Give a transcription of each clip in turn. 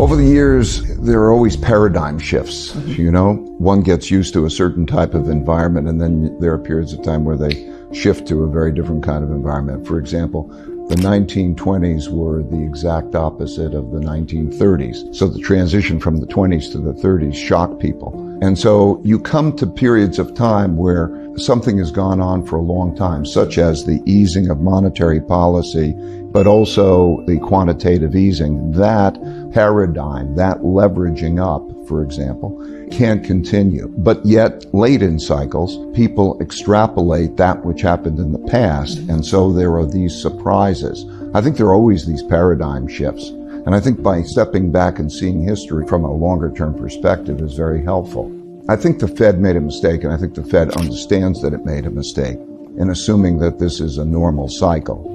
Over the years, there are always paradigm shifts, One gets used to a certain type of environment, and then there are periods of time where they shift to a very different kind of environment. For example, the 1920s were the exact opposite of the 1930s. So the transition from the 20s to the 30s shocked people. And so you come to periods of time where something has gone on for a long time, such as the easing of monetary policy, but also the quantitative easing. That paradigm, that leveraging up, for example, can't continue. But yet, late in cycles, people extrapolate that which happened in the past, and so there are these surprises. I think there are always these paradigm shifts. And I think by stepping back and seeing history from a longer-term perspective is very helpful. I think the Fed made a mistake, and I think the Fed understands that it made a mistake in assuming that this is a normal cycle.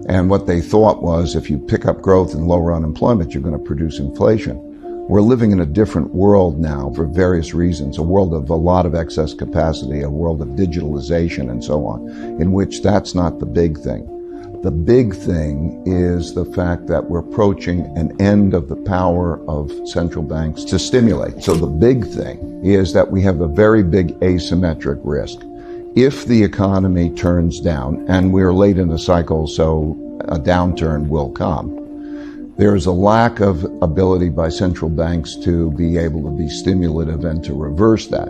And what they thought was if you pick up growth and lower unemployment, you're going to produce inflation. We're living in a different world now for various reasons, a world of a lot of excess capacity, a world of digitalization and so on, in which that's not the big thing. The big thing is the fact that we're approaching an end of the power of central banks to stimulate. So the big thing is that we have a very big asymmetric risk. If the economy turns down, and we're late in the cycle, so a downturn will come, there's a lack of ability by central banks to be able to be stimulative and to reverse that.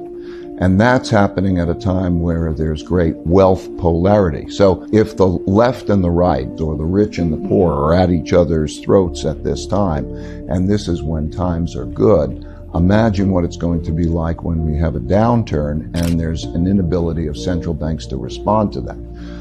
And that's happening at a time where there's great wealth polarity. So if the left and the right, or the rich and the poor, are at each other's throats at this time, and this is when times are good, imagine what it's going to be like when we have a downturn and there's an inability of central banks to respond to that.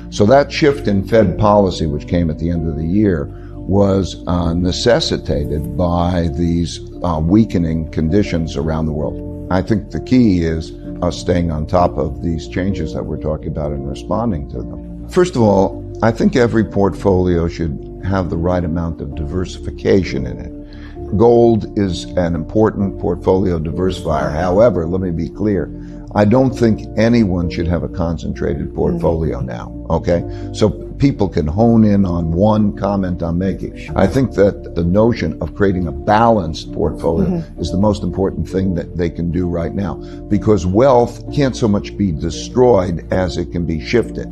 So that shift in Fed policy, which came at the end of the year, was necessitated by these weakening conditions around the world. I think the key is us staying on top of these changes that we're talking about and responding to them. First of all, I think every portfolio should have the right amount of diversification in it. Gold is an important portfolio diversifier. However, let me be clear, I don't think anyone should have a concentrated portfolio now, okay? So people can hone in on one comment I'm making. I think that the notion of creating a balanced portfolio is the most important thing that they can do right now, because wealth can't so much be destroyed as it can be shifted.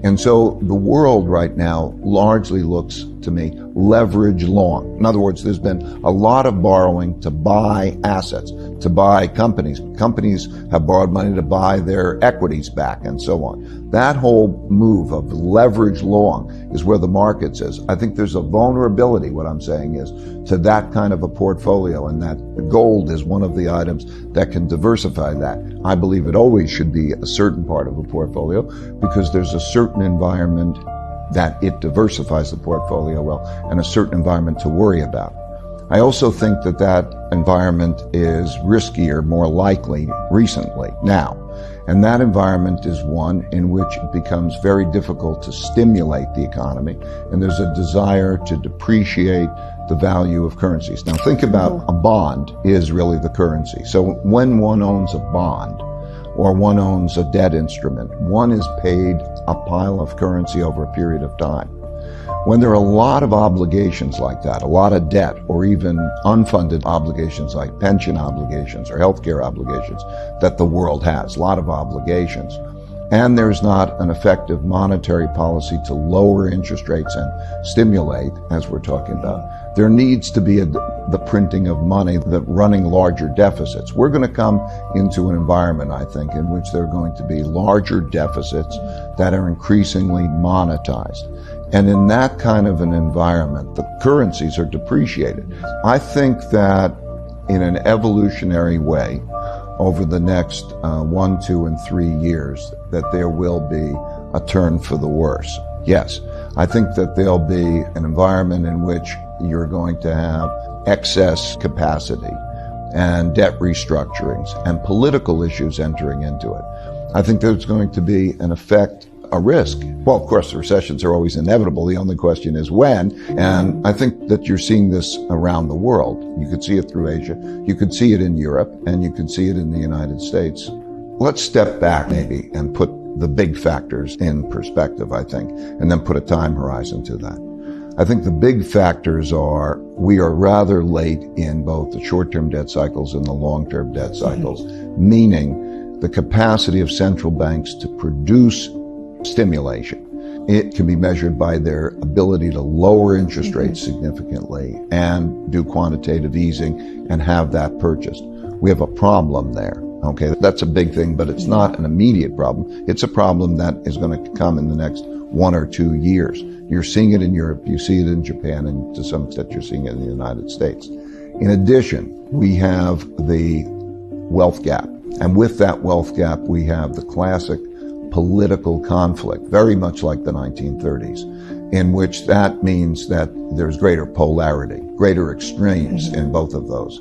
And so the world right now largely looks, to me, leverage long. In other words, there's been a lot of borrowing to buy assets, to buy companies. Companies have borrowed money to buy their equities back and so on. That whole move of leverage long is where the market is. I think there's a vulnerability, what I'm saying is, to that kind of a portfolio, and that gold is one of the items that can diversify that. I believe it always should be a certain part of a portfolio because there's a certain environment that it diversifies the portfolio well, and a certain environment to worry about. I also think that that environment is riskier, more likely, recently, now. And that environment is one in which it becomes very difficult to stimulate the economy, and there's a desire to depreciate the value of currencies. Now think about a bond is really the currency. So when one owns a bond, or one owns a debt instrument, one is paid a pile of currency over a period of time. When there are a lot of obligations like that, a lot of debt, or even unfunded obligations like pension obligations or healthcare obligations that the world has, a lot of obligations, and there's not an effective monetary policy to lower interest rates and stimulate, as we're talking about, there needs to be the printing of money, the running larger deficits. We're going to come into an environment, I think, in which there are going to be larger deficits that are increasingly monetized. And in that kind of an environment, the currencies are depreciated. I think that in an evolutionary way, over the next 1, 2, and 3 years, that there will be a turn for the worse. Yes, I think that there'll be an environment in which you're going to have excess capacity and debt restructurings and political issues entering into it. I think there's going to be an effect, a risk. Well, of course, recessions are always inevitable. The only question is when. And I think that you're seeing this around the world. You could see it through Asia. You could see it in Europe, and you could see it in the United States. Let's step back maybe and put the big factors in perspective, I think, and then put a time horizon to that. I think the big factors are we are rather late in both the short-term debt cycles and the long-term debt cycles, meaning the capacity of central banks to produce stimulation. It can be measured by their ability to lower interest rates significantly and do quantitative easing and have that purchased. We have a problem there. Okay, that's a big thing, but it's not an immediate problem. It's a problem that is going to come in the next 1 or 2 years. You're seeing it in Europe, you see it in Japan, and to some extent you're seeing it in the United States. In addition, we have the wealth gap. And with that wealth gap, we have the classic political conflict, very much like the 1930s, in which that means that there's greater polarity, greater extremes in both of those.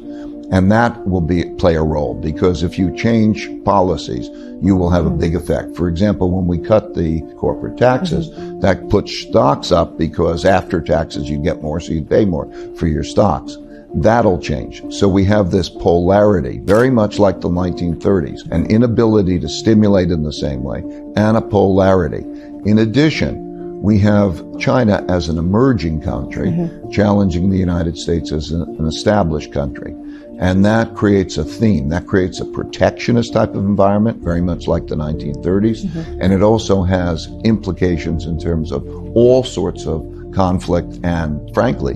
And that will play a role, because if you change policies, you will have a big effect. For example, when we cut the corporate taxes, that puts stocks up because after taxes you get more, so you pay more for your stocks. That'll change. So we have this polarity, very much like the 1930s, an inability to stimulate in the same way, and a polarity. In addition, we have China as an emerging country, challenging the United States as an established country. And that creates a theme. That creates a protectionist type of environment, very much like the 1930s. And it also has implications in terms of all sorts of conflict and, frankly,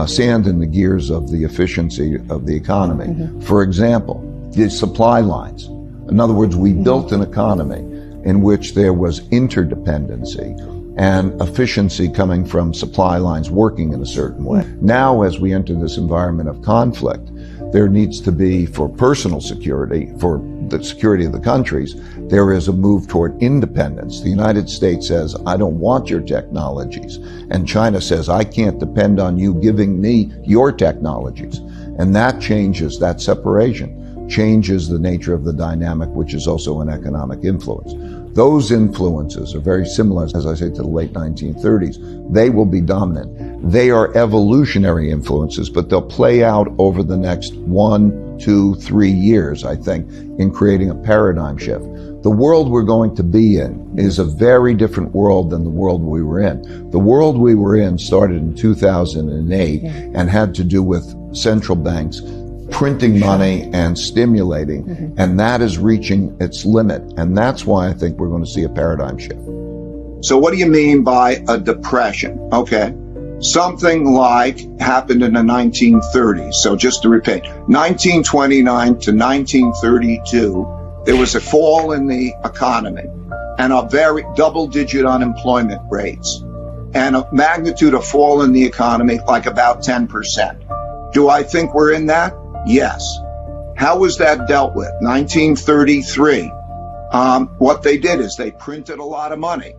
sand in the gears of the efficiency of the economy. For example, the supply lines. In other words, we built an economy in which there was interdependency and efficiency coming from supply lines working in a certain way. Now, as we enter this environment of conflict, there needs to be, for personal security, for the security of the countries, there is a move toward independence. The United States says, I don't want your technologies. And China says, I can't depend on you giving me your technologies. And that changes, that separation changes the nature of the dynamic, which is also an economic influence. Those influences are very similar, as I say, to the late 1930s. They will be dominant. They are evolutionary influences, but they'll play out over the next 1, 2, 3 years, I think, in creating a paradigm shift. The world we're going to be in is a very different world than the world we were in. The world we were in started in 2008 and had to do with central banks printing money and stimulating, and that is reaching its limit. And that's why I think we're going to see a paradigm shift. So what do you mean by a depression? Okay. Something like happened in the 1930s. So just to repeat, 1929 to 1932, there was a fall in the economy and a very double-digit unemployment rates and a magnitude of fall in the economy like about 10%. Do I think we're in that? Yes. How was that dealt with? 1933. What they did is they printed a lot of money.